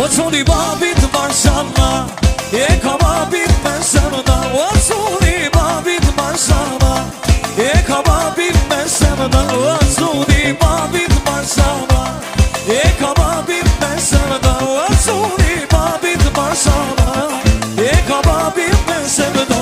O çuni babit maşallah, e kababit mesemda. O çuni babit maşallah, e kababit mesemda. O çuni babit maşallah, e kababit mesemda. O çuni babit maşallah, e kababit mesemda.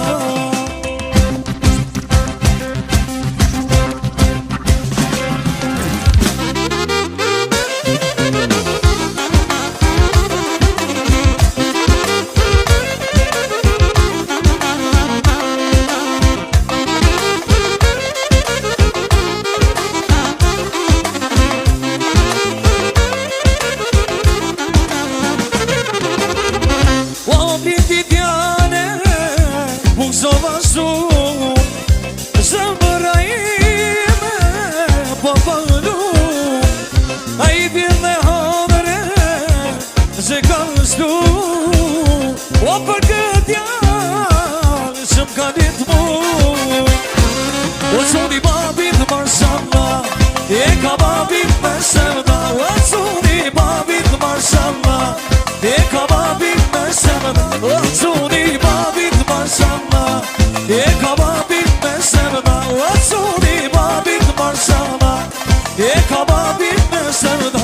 O për këtë janë që m'ka ditë muj. O qoni babit marshallah, e ka babit me shemda. O qoni babit marshallah, e ka babit me shemda. O qoni babit marshallah, e ka babit me shemda. O qoni babit marshallah, e ka babit me shemda.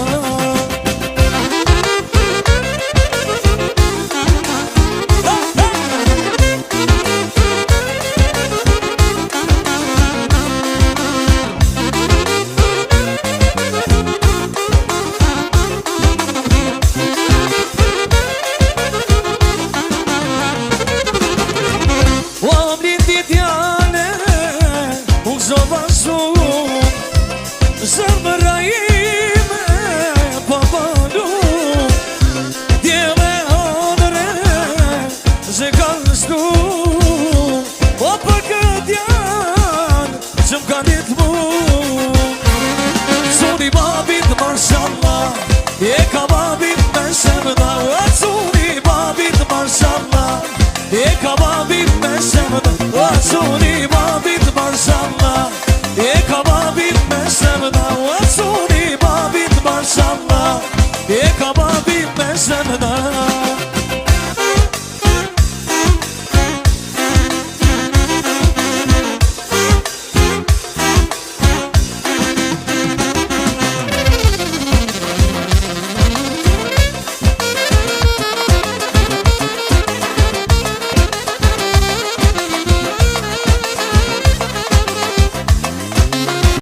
Zemra ime pa balu, djeve honore që kanë shtu. O për këtë janë që m'ka ditë mu. Quni babit marshallah, e ka babit me shemda. O quni babit marshallah, e ka babit me shemda. O quni babit marshallah, e ka babit me shemda. O quni babit marshallah, e ka babit me shemda.